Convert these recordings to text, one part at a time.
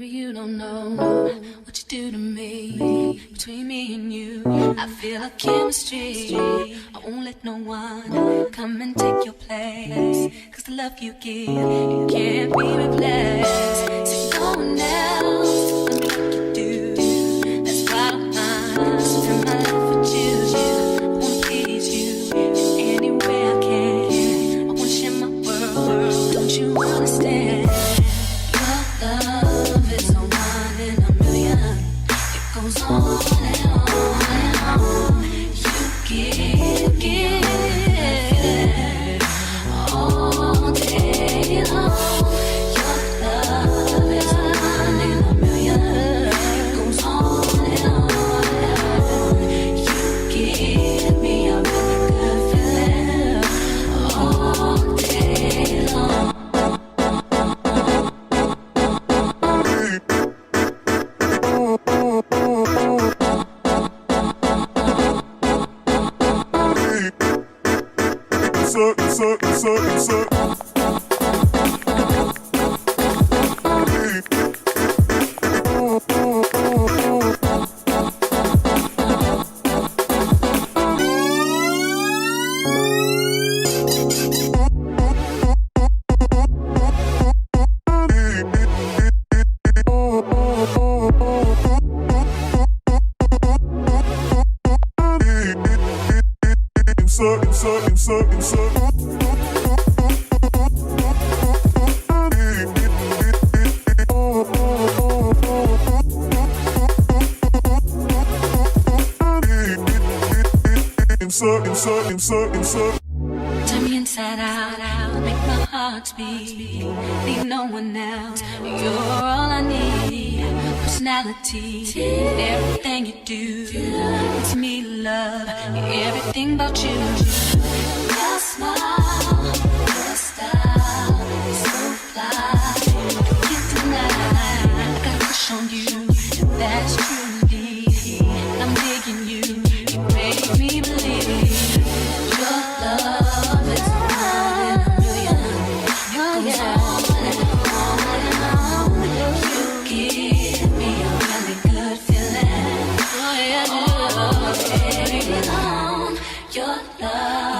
You don't know what you do to me. Between me and you, I feel a chemistry. I won't let no one come and take your place. Cause the love you give, it can't be replaced. So no one else will do like you do. That's why I spend my life with you. I wanna please you in any way I can. I wanna share my world, don't you understand? Your love is a one in a million. It goes on and on and on. You give all day long. Your love is a one in a million. It goes on and on and on. You give me a really good feeling all day long. Turn me inside out, make my heart beat. Leave no one else, you're all I need. Personality, everything you do, it's me love, everything about you. Your smile, your style, so fly, can't deny. I got a crush on you, that's true indeed. I'm digging you, you make me believe. Your love is one in a million. It goes on and on and on. You give me a really good feeling. Oh yeah, all day long. Your love.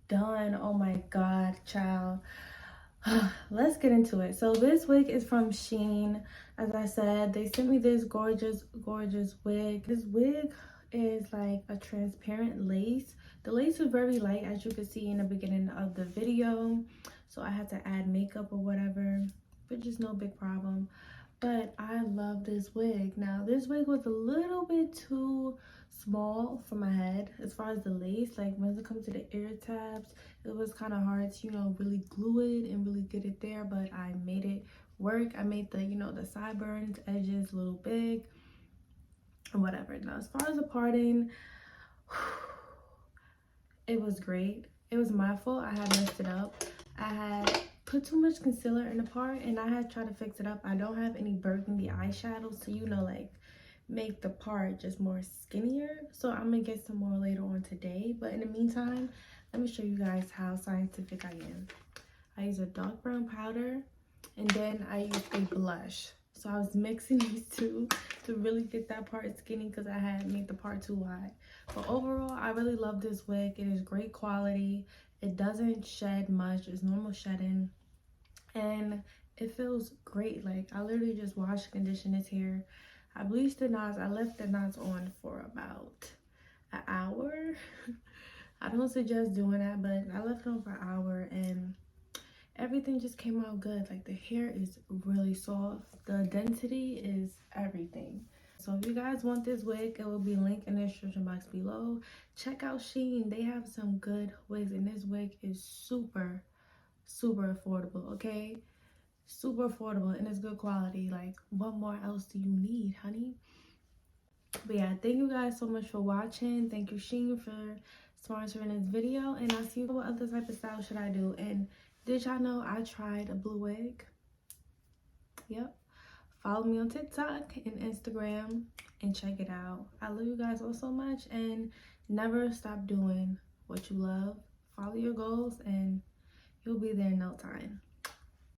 done. Oh my god, child. Let's get into it. So this wig is from SHEIN. As I said, they sent me this gorgeous wig. This wig is like a transparent lace. The lace is very light, as you can see in the beginning of the video, so I had to add makeup or whatever, which is no big problem. But I love this wig. Now this wig was a little bit too small for my head as far as the lace. Like when it comes to the ear tabs, it was kind of hard to, you know, really glue it and really get it there, but I made it work. I made the, you know, the sideburns edges a little big and whatever. Now as far as the parting, it was great. It was my fault. I had messed it up. I had put too much concealer in the part and I had tried to fix it up. I don't have any burgundy eyeshadow, so you know, like make the part just more skinnier. So I'm gonna get some more later on today, but in the meantime, let me show you guys how scientific I am. I use a dark brown powder and then I use a blush. So I was mixing these two to really get that part skinny because I had made the part too wide. But overall, I really love this wig. It is great quality. It doesn't shed much. It's normal shedding. And it feels great. Like I literally just wash, condition this hair. I bleached the knots. I left the knots on for about an hour. I don't suggest doing that, but I left it on for an hour and everything just came out good. Like the hair is really soft. The density is everything. So if you guys want this wig, it will be linked in the description box below. Check out SHEIN. They have some good wigs and this wig is super affordable, okay? Super affordable and it's good quality. Like what more else do you need, honey? But yeah, thank you guys so much for watching. Thank you SHEIN for sponsoring this video, and I'll see you what other type of style should I do. And did y'all know I tried a blue wig? Yep. Follow me on TikTok and Instagram and check it out. I love you guys all so much, and never stop doing what you love. Follow your goals and you'll be there in no time.